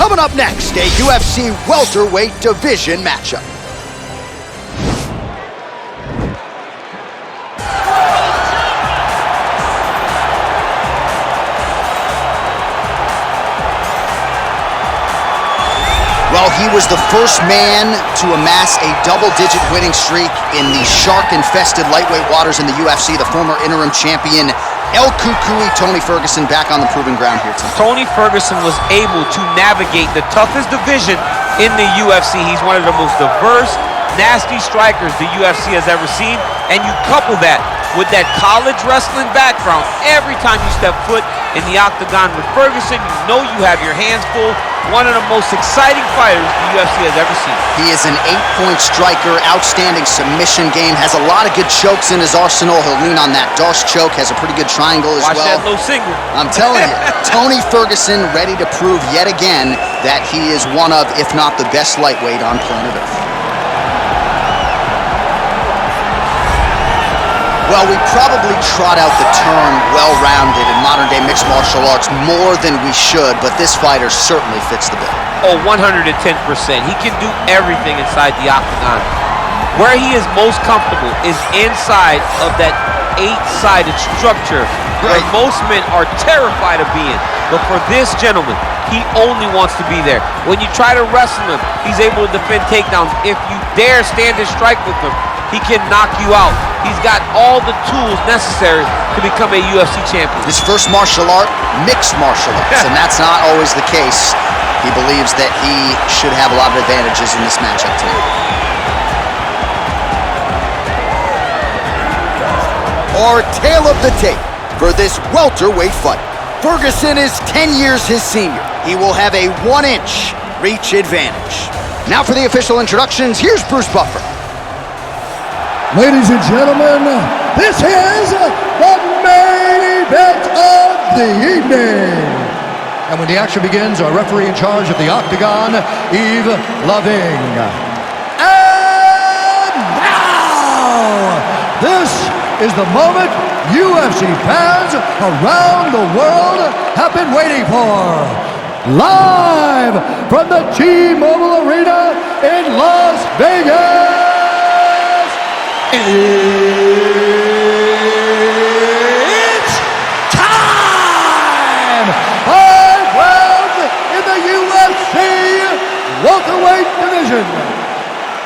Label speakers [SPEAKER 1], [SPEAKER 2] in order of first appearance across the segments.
[SPEAKER 1] Coming up next, a UFC welterweight division matchup. Well, he was the first man to amass a double-digit winning streak in the shark-infested lightweight waters in the UFC. The former interim champion, El Cucuy, Tony Ferguson, back on the proving ground here tonight.
[SPEAKER 2] Tony Ferguson was able to navigate the toughest division in the UFC. He's one of the most diverse, nasty strikers the UFC has ever seen. And you couple that with that college wrestling background, every time you step foot in the octagon with Ferguson, you know you have your hands full. One of the most exciting fighters the UFC has ever seen. He is an 8-point striker, outstanding submission game, has a lot of good chokes in his arsenal. He'll lean on that Darce choke, has a pretty good triangle as well.
[SPEAKER 3] Watch that low single.
[SPEAKER 1] I'm telling you, Tony Ferguson ready to prove yet again that he is one of, if not the best lightweight on planet Earth. Well, we probably trot out the term well-rounded in modern-day mixed martial arts more than we should, but this fighter certainly fits the bill.
[SPEAKER 2] Oh, 110%. He can do everything inside the octagon. Where he is most comfortable is inside of that 8-sided structure where most men are terrified of being. But for this gentleman, he only wants to be there. When you try to wrestle him, he's able to defend takedowns. If you dare stand and strike with him, he can knock you out. He's got all the tools necessary to become a UFC champion.
[SPEAKER 1] His first martial art, mixed martial arts, and that's not always the case. He believes that he should have a lot of advantages in this matchup tonight. Our tale of the tape for this welterweight fight. Ferguson is 10 years his senior. He will have a 1-inch reach advantage. Now for the official introductions, here's Bruce Buffer.
[SPEAKER 4] Ladies and gentlemen, this is the main event of the evening. And when the action begins, our referee in charge of the octagon, Yves Loving. And now, this is the moment UFC fans around the world have been waiting for. Live from the T-Mobile Arena in Las Vegas. It's time! 5 rounds in the UFC welterweight division.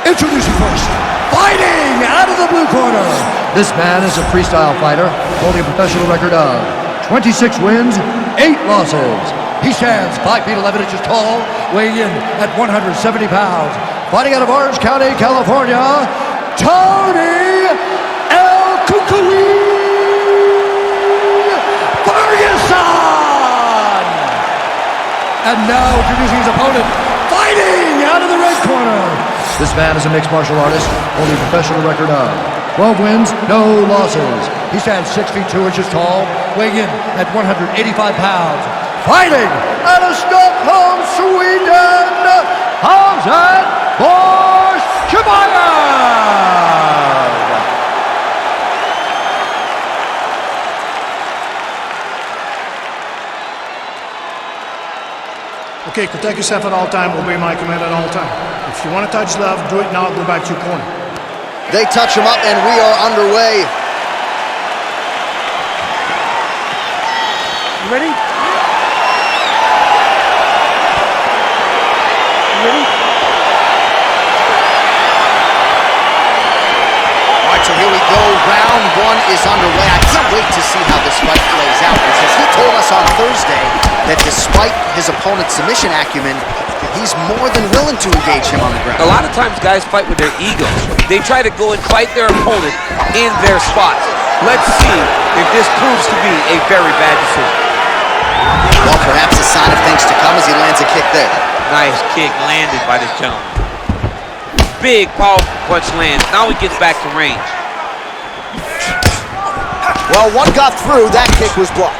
[SPEAKER 4] Introducing first, fighting out of the blue corner. This man is a freestyle fighter, holding a professional record of 26 wins, 8 losses. He stands 5 feet 11 inches tall, weighing in at 170 pounds. Fighting out of Orange County, California, Tony El Cucuy Ferguson! And now introducing his opponent, fighting out of the red corner. This man is a mixed martial artist, holding a professional record of 12 wins, no losses. He stands 6 feet 2 inches tall, weighing in at 185 pounds. Fighting out of Stockholm, Sweden, Khamzat Chimaev!
[SPEAKER 5] Okay, protect yourself at all time, obey my command at all time. If you want to touch love, do it now, go back to your corner.
[SPEAKER 1] They touch him up and we are underway.
[SPEAKER 3] You ready? You ready?
[SPEAKER 1] All right, so here we go. Round 1 is underway. I can't wait to see how this fight plays out because he told us on Thursday that despite his opponent's submission acumen, he's more than willing to engage him on the ground.
[SPEAKER 2] A lot of times guys fight with their egos. They try to go and fight their opponent in their spots. Let's see if this proves to be a very bad decision.
[SPEAKER 1] Well, perhaps a sign of things to come as he lands a kick there.
[SPEAKER 2] Nice kick landed by this gentleman. Big, powerful punch lands. Now he gets back to range.
[SPEAKER 1] Well, one got through. That kick was blocked.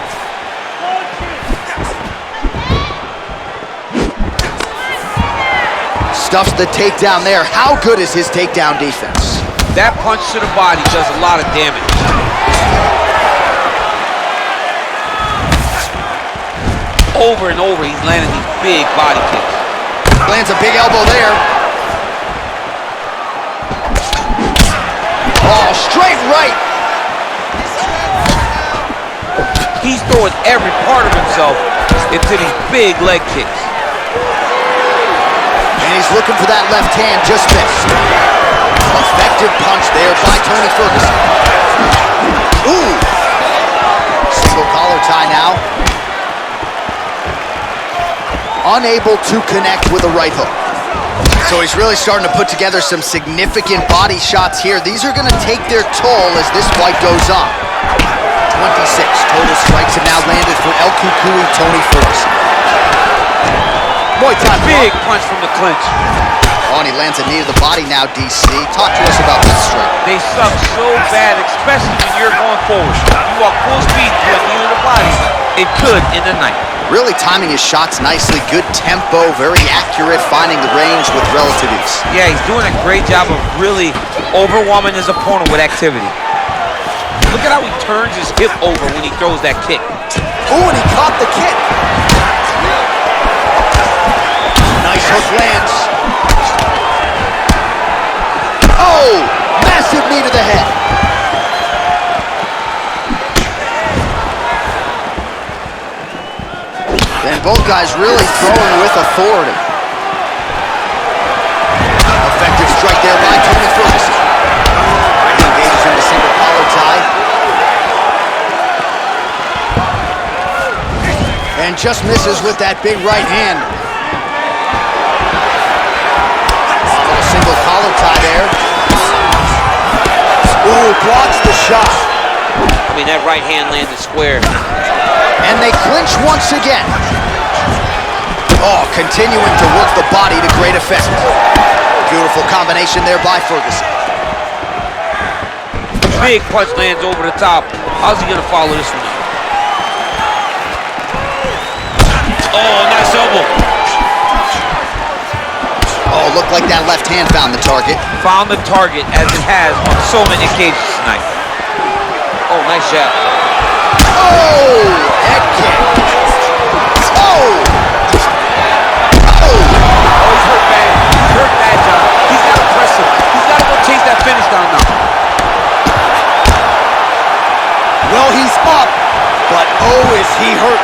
[SPEAKER 1] Stuffs the takedown there. How good is his takedown defense?
[SPEAKER 2] That punch to the body does a lot of damage. Over and over, he's landing these big body kicks.
[SPEAKER 1] Lands a big elbow there. Oh, straight right.
[SPEAKER 2] He's throwing every part of himself into these big leg kicks.
[SPEAKER 1] And he's looking for that left hand, just missed. Effective punch there by Tony Ferguson. Ooh! Single collar tie now. Unable to connect with a right hook. So he's really starting to put together some significant body shots here. These are going to take their toll as this fight goes on. 26 total strikes have now landed for El Cucuy Tony Ferguson. Muay Thai
[SPEAKER 2] Big punch from the clinch.
[SPEAKER 1] Oh, and he lands a knee to the body now, DC. Talk to us about this strike.
[SPEAKER 2] They suck so bad, especially when you're going forward. You walk full speed to a knee to the body. It could end the night.
[SPEAKER 1] Really timing his shots nicely. Good tempo, very accurate, finding the range with relative ease.
[SPEAKER 2] Yeah, he's doing a great job of really overwhelming his opponent with activity. Look at how he turns his hip over when he throws that kick.
[SPEAKER 1] Oh, and he caught the kick. Nice hook lands. Oh, massive knee to the head. And both guys really throwing with authority. Effective strike there by Tony Ferguson. He engages in the single collar tie. And just misses with that big right hand. A little single collar tie there. Ooh, blocks the shot.
[SPEAKER 2] I mean, that right hand landed square.
[SPEAKER 1] And they clinch once again. Oh, continuing to work the body to great effect. Beautiful combination there by Ferguson.
[SPEAKER 2] Big punch lands over the top. How's he gonna follow this one up? Oh, nice elbow.
[SPEAKER 1] Oh, looked like that left hand found the target.
[SPEAKER 2] Found the target, as it has on so many occasions tonight. Oh, nice jab.
[SPEAKER 1] Oh, head kick. Oh. Oh.
[SPEAKER 2] Oh, he's hurt bad. He's hurt bad, John. He's got to press him. He's got to go chase that finish down now.
[SPEAKER 1] Well, he's up, but oh, is he hurt.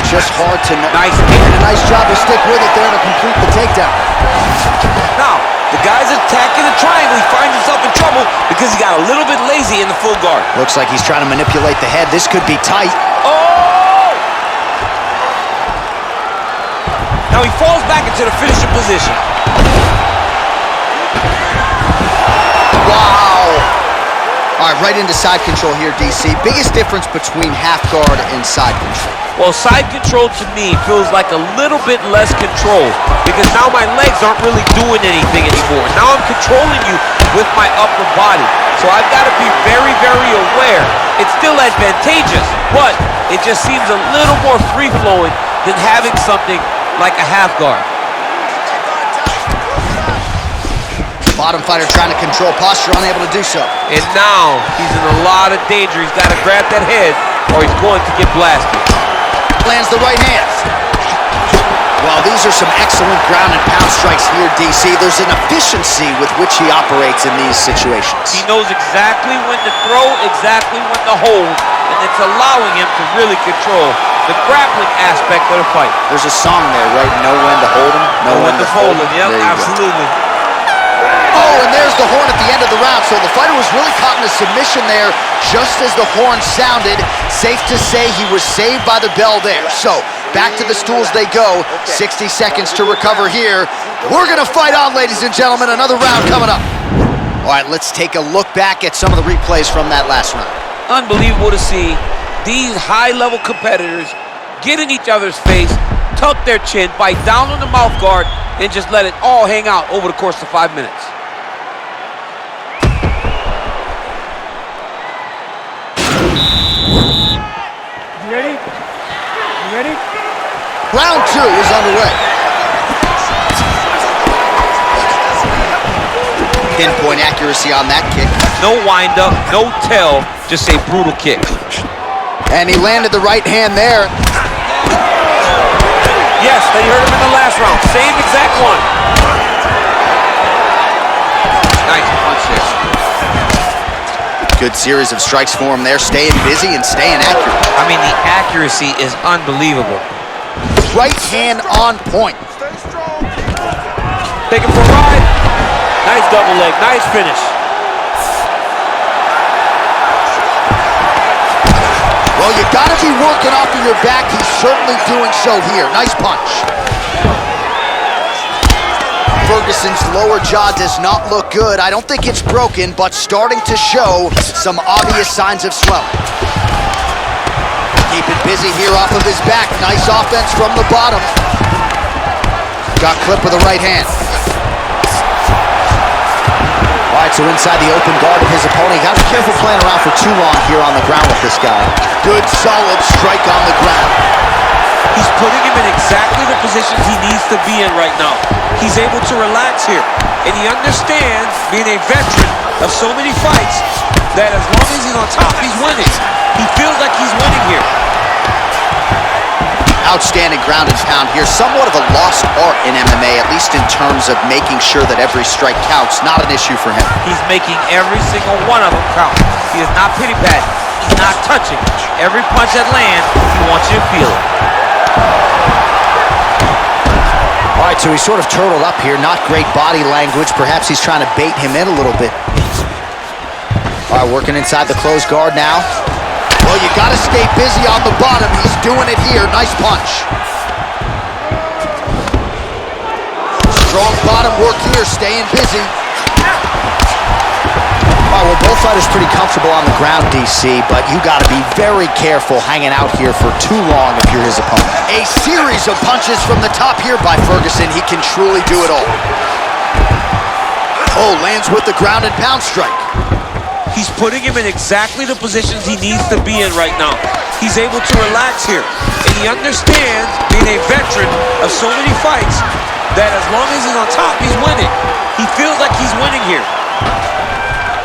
[SPEAKER 1] Just hard to know.
[SPEAKER 2] Nice.
[SPEAKER 1] And a nice job to stick with it there to complete the takedown.
[SPEAKER 2] Now, the guy's attacking the triangle. He finds himself in trouble because he got a little bit lazy in the full guard.
[SPEAKER 1] Looks like he's trying to manipulate the head. This could be tight.
[SPEAKER 2] Oh! Now he falls back into the finishing position.
[SPEAKER 1] Wow. All right, right into side control here, DC. Biggest difference between half guard and side control.
[SPEAKER 2] Well, side control to me feels like a little bit less control because now my legs aren't really doing anything anymore. Now I'm controlling you with my upper body. So I've got to be very, very aware. It's still advantageous, but it just seems a little more free-flowing than having something like a half guard.
[SPEAKER 1] Bottom fighter trying to control posture, unable to do so.
[SPEAKER 2] And now he's in a lot of danger. He's got to grab that head or he's going to get blasted.
[SPEAKER 1] Lands the right hand. Well, these are some excellent ground and pound strikes here, DC. There's an efficiency with which he operates in these situations.
[SPEAKER 2] He knows exactly when to throw, exactly when to hold, and it's allowing him to really control the grappling aspect of the fight.
[SPEAKER 1] There's a song there, right? Know when to hold him, know when to fold him.
[SPEAKER 2] Yep, absolutely.
[SPEAKER 1] Oh, and there's the horn at the end of the round. So the fighter was really caught in a submission there just as the horn sounded. Safe to say he was saved by the bell there. So back to the stools they go. 60 seconds to recover here. We're going to fight on, ladies and gentlemen. Another round coming up. All right, let's take a look back at some of the replays from that last round.
[SPEAKER 2] Unbelievable to see these high-level competitors get in each other's face, tuck their chin, bite down on the mouth guard, and just let it all hang out over the course of 5 minutes.
[SPEAKER 3] You ready? You ready?
[SPEAKER 1] Round 2 is underway. Pinpoint accuracy on that kick.
[SPEAKER 2] No wind-up, no tell, just a brutal kick.
[SPEAKER 1] And he landed the right hand there.
[SPEAKER 2] Yes, they hurt him in the last round. Same exact one. Nice punch there.
[SPEAKER 1] Good series of strikes for him there, staying busy and staying accurate.
[SPEAKER 2] I mean, the accuracy is unbelievable.
[SPEAKER 1] Right hand on point.
[SPEAKER 2] Take him for a ride. Nice double leg, nice finish.
[SPEAKER 1] Well, you gotta be working off of your back. He's certainly doing so here. Nice punch. Ferguson's lower jaw does not look good. I don't think it's broken, but starting to show some obvious signs of swelling. Keep it busy here off of his back. Nice offense from the bottom. Got clipped with the right hand. All right, so inside the open guard of his opponent. Got to be careful playing around for too long here on the ground with this guy. Good, solid strike on the ground.
[SPEAKER 2] He's putting him in exactly the positions he needs to be in right now. He's able to relax here, and he understands, being a veteran of so many fights, that as long as he's on top, he's winning. He feels like he's winning here.
[SPEAKER 1] Outstanding ground and pound here. Somewhat of a lost art in MMA, at least in terms of making sure that every strike counts. Not an issue for him.
[SPEAKER 2] He's making every single one of them count. He is not pity-patting. He's not touching. Every punch that lands, he wants you to feel it.
[SPEAKER 1] All right, so he's sort of turtled up here. Not great body language. Perhaps he's trying to bait him in a little bit. All right, working inside the closed guard now. Well, you got to stay busy on the bottom. He's doing it here. Nice punch. Strong bottom work here, staying busy. All right, well, both fighters pretty comfortable on the ground, DC, but you got to be very careful hanging out here for too long if you're his opponent. A series of punches from the top here by Ferguson. He can truly do it all. Oh, lands with the ground and pound strike.
[SPEAKER 2] He's putting him in exactly the positions he needs to be in right now. He's able to relax here, and he understands, being a veteran of so many fights, that as long as he's on top, he's winning. He feels like he's winning here.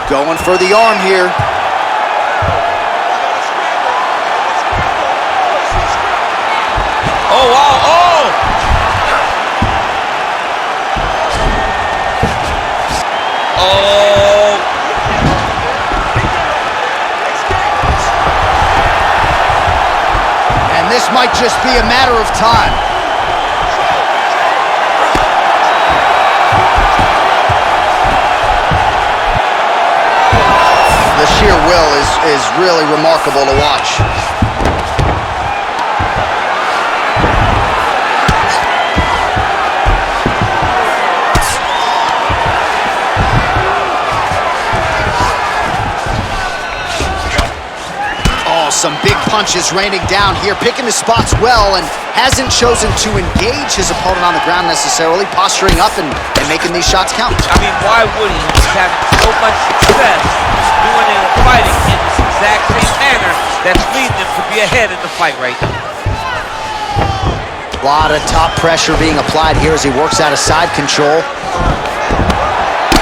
[SPEAKER 1] Going for the arm here.
[SPEAKER 2] Oh, wow, oh! Oh!
[SPEAKER 1] This might just be a matter of time. The sheer will is really remarkable to watch. Some big punches raining down here, picking his spots well, and hasn't chosen to engage his opponent on the ground necessarily, posturing up and making these shots count.
[SPEAKER 2] I mean, why would he? He's having so much success doing it and fighting in this exact same manner that's leading him to be ahead in the fight right now.
[SPEAKER 1] A lot of top pressure being applied here as he works out of side control.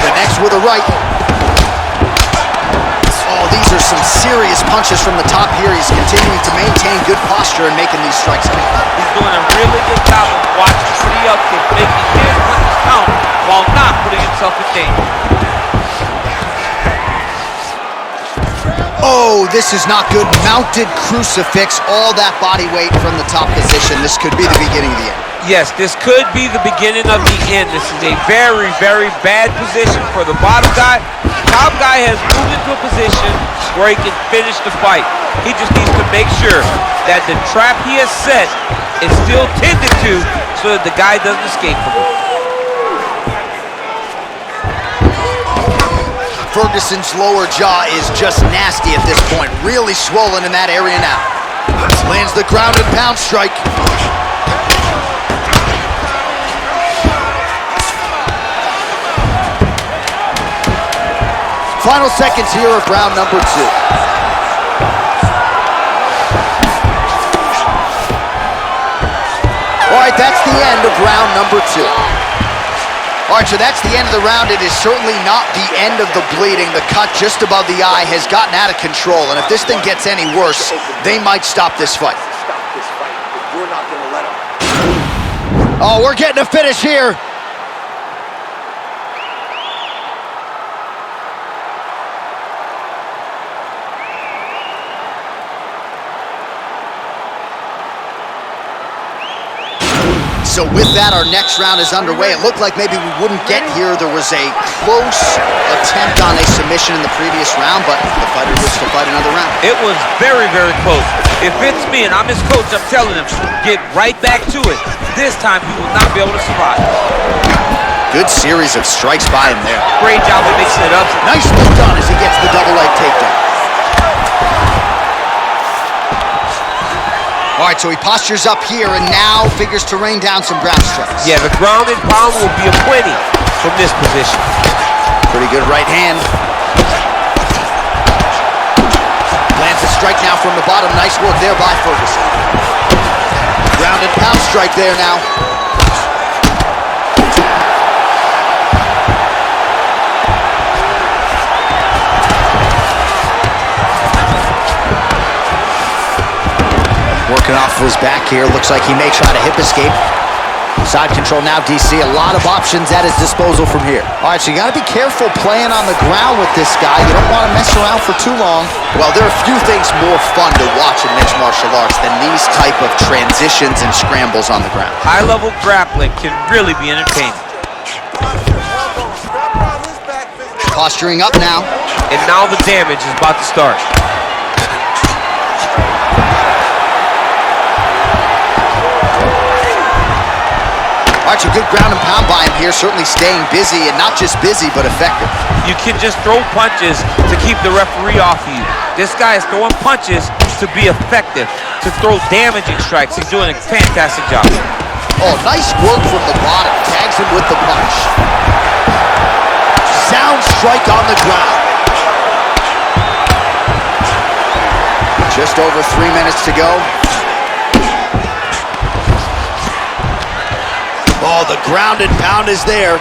[SPEAKER 1] Connects with a right. These are some serious punches from the top here. He's continuing to maintain good posture and making these strikes count.
[SPEAKER 2] He's doing a really good job of watching for the upkick, making his punches count while not putting himself in danger.
[SPEAKER 1] Oh, this is not good. Mounted crucifix, all that body weight from the top position. This could be the beginning of the end.
[SPEAKER 2] Yes, this could be the beginning of the end. This is a very, very bad position for the bottom guy. Top guy has moved into a position where he can finish the fight. He just needs to make sure that the trap he has set is still tended to so that the guy doesn't escape from it.
[SPEAKER 1] Ferguson's lower jaw is just nasty at this point. Really swollen in that area now. Lands the ground and pound strike. Final seconds here of round number 2. All right, that's the end of round number 2. All right, so that's the end of the round. It is certainly not the end of the bleeding. The cut just above the eye has gotten out of control, and if this thing gets any worse, they might stop this fight.
[SPEAKER 6] You're not going to let him.
[SPEAKER 1] Oh, we're getting a finish here. So with that, our next round is underway. It looked like maybe we wouldn't get here. There was a close attempt on a submission in the previous round, but the fighter lives to fight another round.
[SPEAKER 2] It was very, very close. If it's me and I'm his coach, I'm telling him, get right back to it. This time, he will not be able to survive.
[SPEAKER 1] Good series of strikes by him there.
[SPEAKER 2] Great job of mixing it up.
[SPEAKER 1] Nicely done as he gets the double leg takedown. All right, so he postures up here and now figures to rain down some ground strikes.
[SPEAKER 2] Yeah, the ground and pound will be a plenty from this position.
[SPEAKER 1] Pretty good right hand. Lands a strike now from the bottom. Nice work there by Ferguson. Ground and pound strike there now. Working off of his back here. Looks like he may try to hip escape. Side control now, DC. A lot of options at his disposal from here. All right, so you got to be careful playing on the ground with this guy. You don't want to mess around for too long. Well, there are few things more fun to watch in mixed martial arts than these type of transitions and scrambles on the ground.
[SPEAKER 2] High-level grappling can really be entertaining.
[SPEAKER 1] Posturing up now.
[SPEAKER 2] And now the damage is about to start.
[SPEAKER 1] All right, so good ground and pound by him here, certainly staying busy, and not just busy, but effective.
[SPEAKER 2] You can just throw punches to keep the referee off of you. This guy is throwing punches to be effective, to throw damaging strikes. He's doing a fantastic job.
[SPEAKER 1] Oh, nice work from the bottom. Tags him with the punch. Sound strike on the ground. Just over 3 minutes to go. Oh, the ground and pound is there.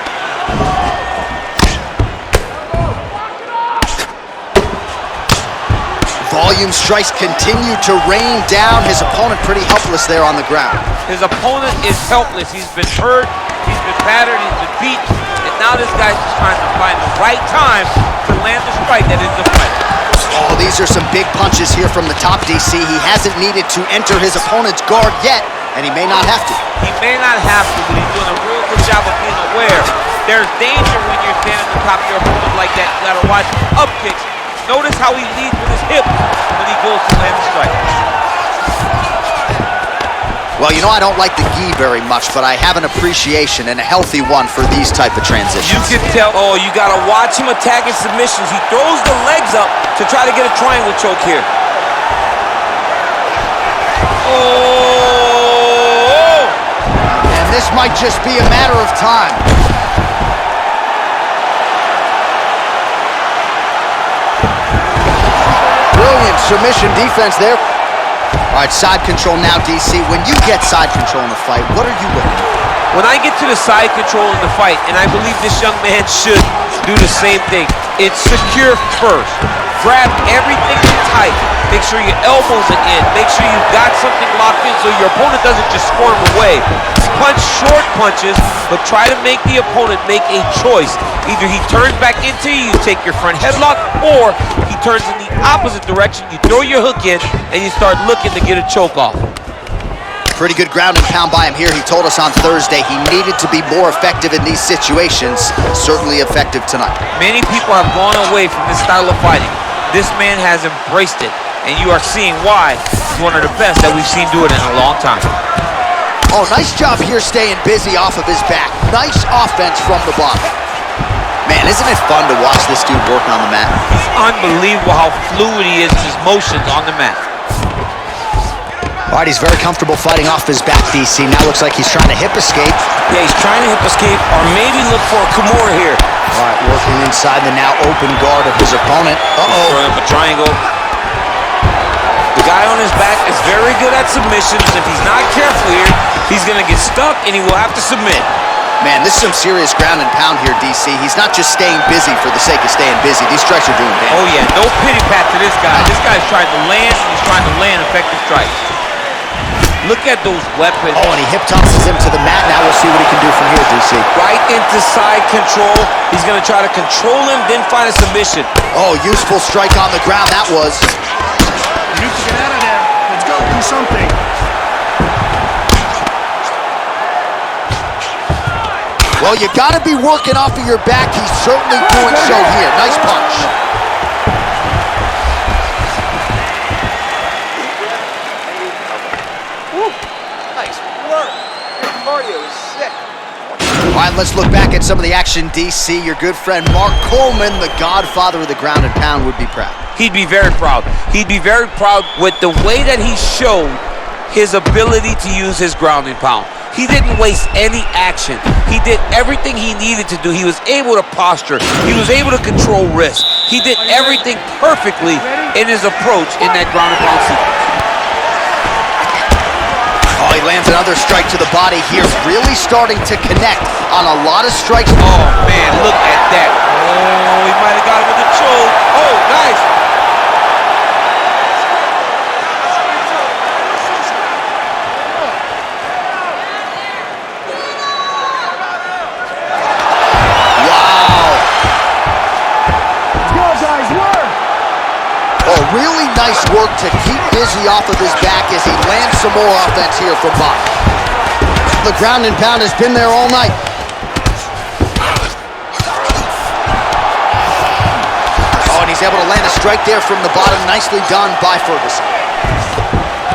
[SPEAKER 1] Volume strikes continue to rain down. His opponent pretty helpless there on the ground.
[SPEAKER 2] His opponent is helpless. He's been hurt, he's been battered, he's been beat, and now this guy's just trying to find the right time to land the strike that is the fight.
[SPEAKER 1] Oh, these are some big punches here from the top, DC. He hasn't needed to enter his opponent's guard yet, and he may not have to.
[SPEAKER 2] He may not have to, but he's doing a real good job of being aware. There's danger when you're standing on top of your opponent like that. You gotta watch up kicks. Notice how he leads with his hips when he goes to land the strike.
[SPEAKER 1] Well, you know, I don't like the gi very much, but I have an appreciation and a healthy one for these type of transitions.
[SPEAKER 2] You can tell, oh, you gotta watch him attacking submissions. He throws the legs up to try to get a triangle choke here. Oh!
[SPEAKER 1] And this might just be a matter of time. Brilliant submission defense there. All right, side control now, DC. When you get side control in the fight, what are you looking for?
[SPEAKER 2] When I get to the side control in the fight, and I believe this young man should do the same thing, it's secure first. Grab everything tight. Make sure your elbows are in. Make sure you've got something locked in so your opponent doesn't just squirm away. Punch short punches, but try to make the opponent make a choice. Either he turns back into you, you take your front headlock, or he turns in the opposite direction, you throw your hook in, and you start looking to get a choke off.
[SPEAKER 1] Pretty good ground and pound by him here. He told us on Thursday he needed to be more effective in these situations. Certainly effective tonight.
[SPEAKER 2] Many people have gone away from this style of fighting. This man has embraced it, and you are seeing why he's one of the best that we've seen do it in a long time.
[SPEAKER 1] Oh, nice job here staying busy off of his back. Nice offense from the bottom. Man, isn't it fun to watch this dude work on the mat?
[SPEAKER 2] It's unbelievable how fluid he is in his motions on the mat.
[SPEAKER 1] All right, he's very comfortable fighting off his back, DC. Now looks like he's trying to hip escape.
[SPEAKER 7] Yeah, he's trying to hip escape or maybe look for a Kamaru here.
[SPEAKER 1] All right, working inside the now open guard of his opponent. Uh-oh.
[SPEAKER 7] Throwing up a triangle. The guy on his back is very good at submissions. If he's not careful here, he's going to get stuck and he will have to submit.
[SPEAKER 1] Man, this is some serious ground and pound here, DC. He's not just staying busy for the sake of staying busy. These strikes are doing damage.
[SPEAKER 2] Oh yeah, no pity pat to this guy. This guy's trying to land, and he's trying to land effective strikes. Look at those weapons.
[SPEAKER 1] Oh, and he hip tosses him to the mat. Now we'll see what he can do from here, DC.
[SPEAKER 7] Right into side control. He's going to try to control him, then find a submission.
[SPEAKER 1] Oh, useful strike on the ground, that was.
[SPEAKER 5] You need to get out of there. Let's go, do something.
[SPEAKER 1] Well, you gotta be working off of your back. He's certainly doing so here. Nice punch.
[SPEAKER 6] Nice work. Your cardio is sick.
[SPEAKER 1] All right, let's look back at some of the action, DC. Your good friend Mark Coleman, the godfather of the ground and pound, would be proud.
[SPEAKER 2] He'd be very proud. He'd be very proud with the way that he showed his ability to use his ground and pound. He didn't waste any action. He did everything he needed to do. He was able to posture. He was able to control risk. He did everything perfectly in his approach in that ground and pound sequence.
[SPEAKER 1] Oh, he lands another strike to the body here. Really starting to connect on a lot of strikes.
[SPEAKER 2] Oh, man, look at that. Oh, he might have got him with a choke. Oh, nice.
[SPEAKER 1] Really nice work to keep busy off of his back as he lands some more offense here from bottom. The ground and pound has been there all night. Oh, and he's able to land a strike there from the bottom. Nicely done by Ferguson.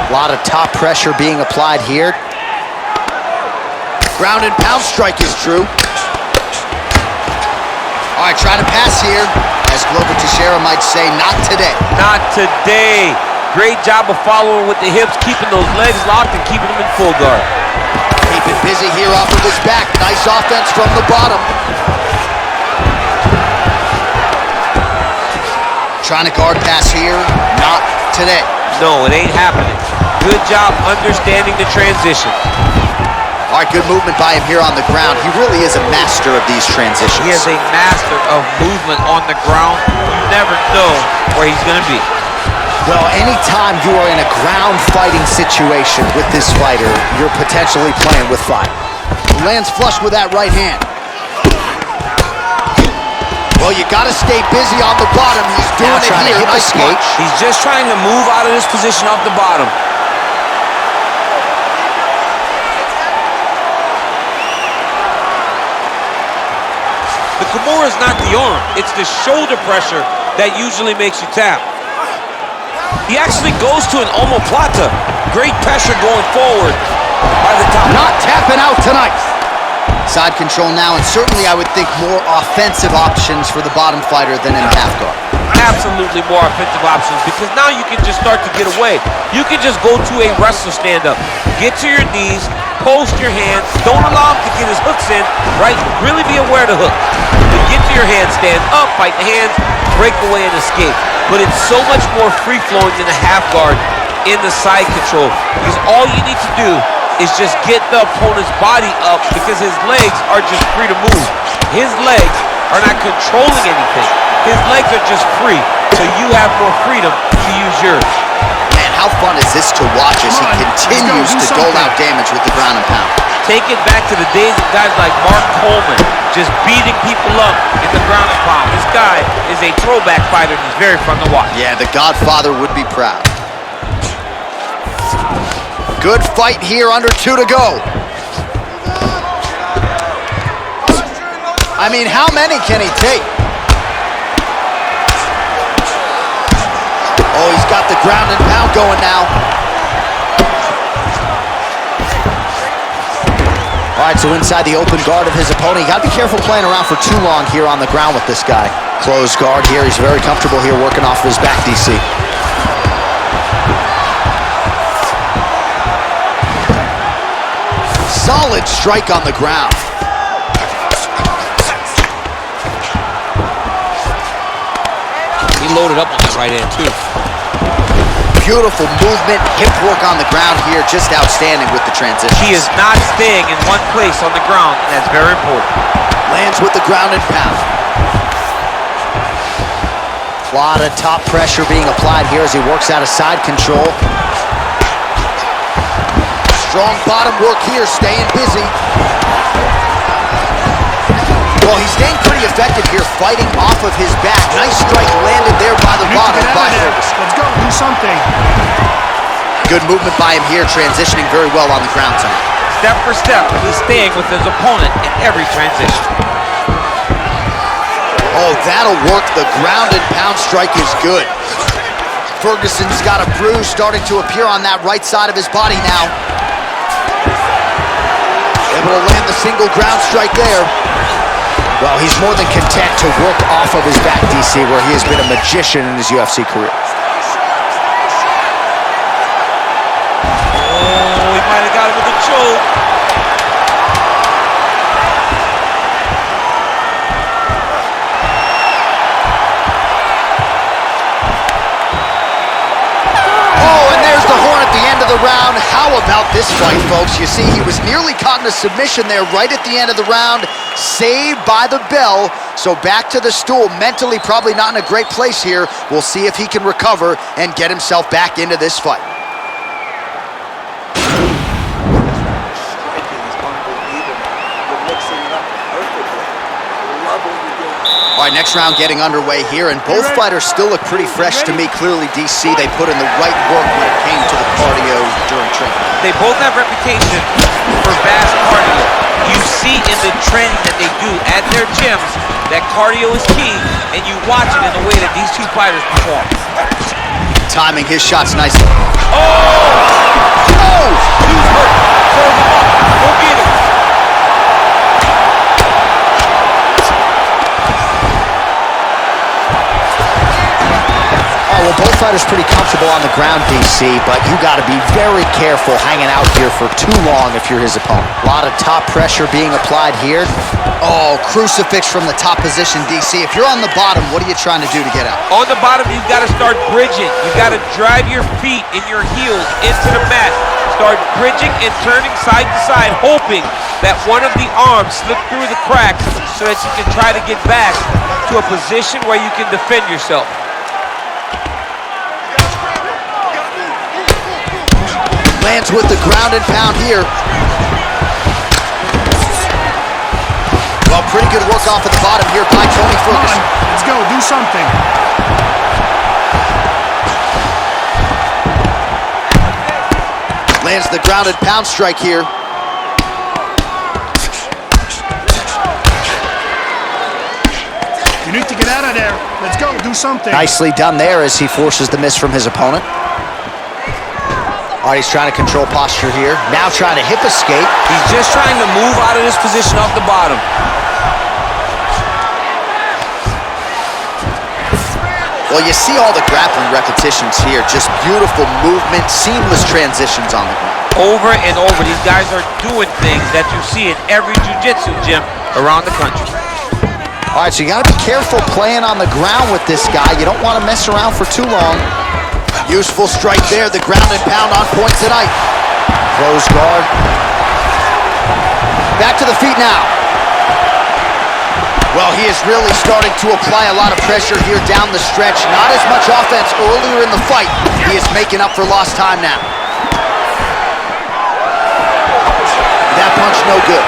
[SPEAKER 1] A lot of top pressure being applied here. Ground and pound strike is true. All right, trying to pass here. As Glover Teixeira might say, not today.
[SPEAKER 2] Not today. Great job of following with the hips, keeping those legs locked and keeping them in full guard.
[SPEAKER 1] Keeping busy here off of his back. Nice offense from the bottom. Trying to guard pass here. Not today.
[SPEAKER 2] No, it ain't happening. Good job understanding the transition.
[SPEAKER 1] All right, good movement by him here on the ground. He really is a master of these transitions.
[SPEAKER 2] He is a master of movement on the ground. You never know where he's going to be.
[SPEAKER 1] Well, anytime you are in a ground fighting situation with this fighter, you're potentially playing with fire. Lands flush with that right hand. Well, you got to stay busy on the bottom. He's doing it here. Nice punch.
[SPEAKER 7] He's just trying to move out of this position off the bottom.
[SPEAKER 2] The Kimura is not the arm. It's the shoulder pressure that usually makes you tap.
[SPEAKER 7] He actually goes to an omoplata. Great pressure going forward by the top.
[SPEAKER 1] Not tapping out tonight. Side control now, and certainly I would think more offensive options for the bottom fighter than in half guard.
[SPEAKER 2] Absolutely more offensive options, because now you can just start to get away. You can just go to a wrestler stand-up. Get to your knees, post your hands, don't allow him to get his hooks in, right? Really be aware of the hook. But get to your hands, stand up, fight the hands, break away and escape. But it's so much more free-flowing than a half guard in the side control, because all you need to do is just get the opponent's body up, because his legs are just free to move. His legs are not controlling anything. His legs are just free, so you have more freedom to use yours.
[SPEAKER 1] Man, how fun is this to watch as he continues to dole out damage with the ground and pound?
[SPEAKER 2] Take it back to the days of guys like Mark Coleman, just beating people up in the ground and pound. This guy is a throwback fighter, and he's very fun to watch.
[SPEAKER 1] Yeah, the Godfather would be proud. Good fight here, under 2 to go. I mean, how many can he take? Oh, he's got the ground and pound going now. All right, so inside the open guard of his opponent. You got to be careful playing around for too long here on the ground with this guy. Closed guard here. He's very comfortable here working off of his back, DC. Solid strike on the ground.
[SPEAKER 7] He loaded up on that right hand, too.
[SPEAKER 1] Beautiful movement, hip work on the ground here, just outstanding with the transition.
[SPEAKER 2] He is not staying in one place on the ground, and that's very important.
[SPEAKER 1] Lands with the ground and pound. A lot of top pressure being applied here as he works out of side control. Strong bottom work here, staying busy. Well, he's staying pretty effective here, fighting off of his back. Nice strike landed there by the bottom by Ferguson.
[SPEAKER 5] Let's go, do something.
[SPEAKER 1] Good movement by him here, transitioning very well on the ground tonight.
[SPEAKER 2] Step for step, he's staying with his opponent in every transition.
[SPEAKER 1] Oh, that'll work. The ground and pound strike is good. Ferguson's got a bruise starting to appear on that right side of his body now. Able to land the single ground strike there. Well, he's more than content to work off of his back, DC, where he has been a magician in his UFC career.
[SPEAKER 2] Oh, he might have got him with a choke.
[SPEAKER 1] Oh, and there's the horn at the end of the round. How about this fight, folks? You see, he was nearly caught in a submission there right at the end of the round. Saved by the bell, so back to the stool. Mentally probably not in a great place here. We'll see if he can recover and get himself back into this fight. All right, next round getting underway here, and both fighters still look pretty fresh to me. Clearly, DC, they put in the right work when it came to the cardio during training.
[SPEAKER 2] They both have reputation for vast cardio. You see in the training that they do at their gyms that cardio is key, and you watch it in the way that these two fighters perform.
[SPEAKER 1] Timing his shots nicely.
[SPEAKER 2] Oh! Oh! He's hurt. Throw him up. Go get him.
[SPEAKER 1] Oh, well, both fighters pretty comfortable on the ground, DC, but you got to be very careful hanging out here for too long if you're his opponent. A lot of top pressure being applied here. Oh, crucifix from the top position, DC. If you're on the bottom, what are you trying to do to get out?
[SPEAKER 2] On the bottom, you've got to start bridging. You've got to drive your feet and your heels into the mat. Start bridging and turning side to side, hoping that one of the arms slip through the cracks so that you can try to get back to a position where you can defend yourself.
[SPEAKER 1] Lands with the ground and pound here. Well, pretty good work off of the bottom here by Tony Ferguson.
[SPEAKER 5] Let's go, do something.
[SPEAKER 1] Lands the ground and pound strike here.
[SPEAKER 5] You need to get out of there. Let's go, do something.
[SPEAKER 1] Nicely done there as he forces the miss from his opponent. All right, he's trying to control posture here. Now trying to hip escape.
[SPEAKER 7] He's just trying to move out of this position off the bottom.
[SPEAKER 1] Well, you see all the grappling repetitions here. Just beautiful movement, seamless transitions on the ground.
[SPEAKER 2] Over and over, these guys are doing things that you see in every jiu-jitsu gym around the country.
[SPEAKER 1] All right, so you got to be careful playing on the ground with this guy. You don't want to mess around for too long. Useful strike there, the ground and pound on point tonight. Close guard. Back to the feet now. Well, he is really starting to apply a lot of pressure here down the stretch. Not as much offense earlier in the fight. He is making up for lost time now. That punch no good.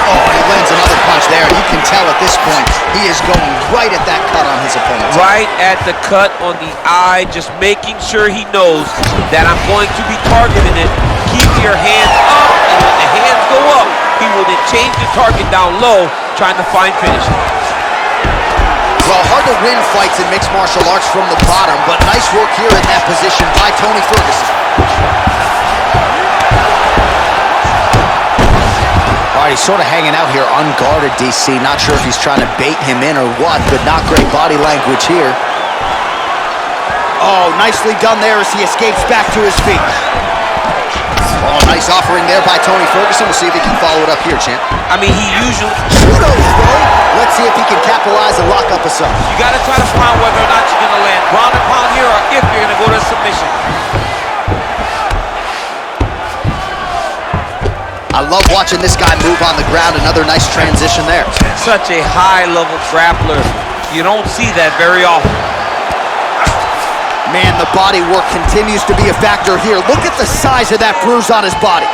[SPEAKER 1] Oh, he lands another punch there. You can tell at this point, he is going right at that cut on his opponent.
[SPEAKER 2] Right at the cut on the eye, just making sure he knows that I'm going to be targeting it. Keep your hands up, and when the hands go up, he will then change the target down low, trying to find finish.
[SPEAKER 1] Well, hard to win fights in mixed martial arts from the bottom, but nice work here in that position by Tony Ferguson. All right, he's sort of hanging out here unguarded, DC. Not sure if he's trying to bait him in or what, but not great body language here. Oh, nicely done there as he escapes back to his feet. Oh, nice offering there by Tony Ferguson. We'll see if he can follow it up here, champ.
[SPEAKER 2] I mean, he usually...
[SPEAKER 1] Judo throw. Let's see if he can capitalize and lock up a sub.
[SPEAKER 2] You got to try to find whether or not you're going to land ground and pound here or if you're going to go to submission.
[SPEAKER 1] I love watching this guy move on the ground. Another nice transition there.
[SPEAKER 2] Such a high-level grappler. You don't see that very often.
[SPEAKER 1] Man, the body work continues to be a factor here. Look at the size of that bruise on his body.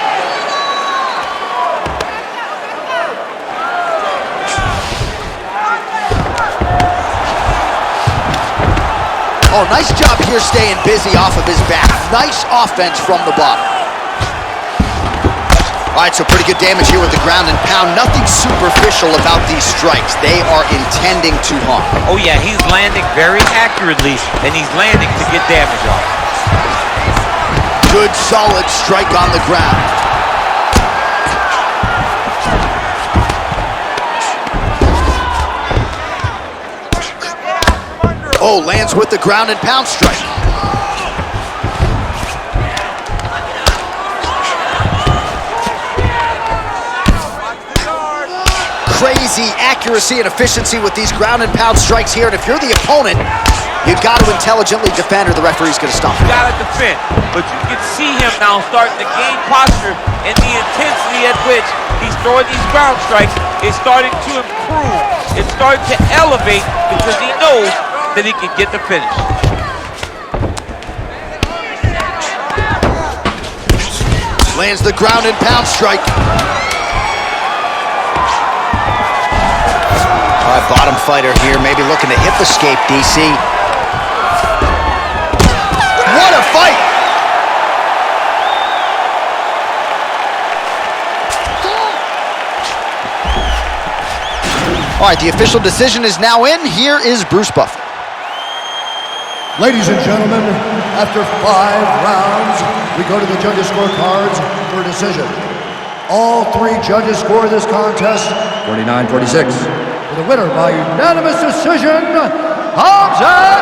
[SPEAKER 1] Oh, nice job here staying busy off of his back. Nice offense from the bottom. All right, so pretty good damage here with the ground and pound. Nothing superficial about these strikes. They are intending to harm.
[SPEAKER 2] Oh yeah, he's landing very accurately, and he's landing to get damage off.
[SPEAKER 1] Good, solid strike on the ground. Oh, lands with the ground and pound strike. Crazy accuracy and efficiency with these ground and pound strikes here. And if you're the opponent, you've got to intelligently defend or the referee's going to stop.
[SPEAKER 2] You got to defend, but you can see him now starting to gain posture, and the intensity at which he's throwing these ground strikes is starting to improve. It's starting to elevate because he knows that he can get the finish.
[SPEAKER 1] Lands the ground and pound strike. All right, bottom fighter here, maybe looking to hip escape, DC. What a fight! All right, the official decision is now in. Here is Bruce Buffer.
[SPEAKER 4] Ladies and gentlemen, after 5 rounds, we go to the judges' scorecards for a decision. All 3 judges score this contest 49-46. For the winner by unanimous decision, Khamzat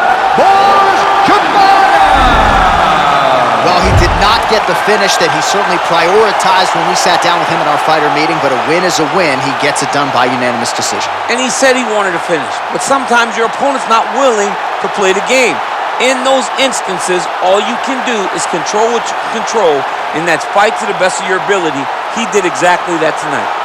[SPEAKER 4] Chimaev.
[SPEAKER 1] Well, he did not get the finish that he certainly prioritized when we sat down with him at our fighter meeting, but a win is a win. He gets it done by unanimous decision.
[SPEAKER 7] And he said he wanted to finish, but sometimes your opponent's not willing to play the game. In those instances, all you can do is control what you can control, and that's fight to the best of your ability. He did exactly that tonight.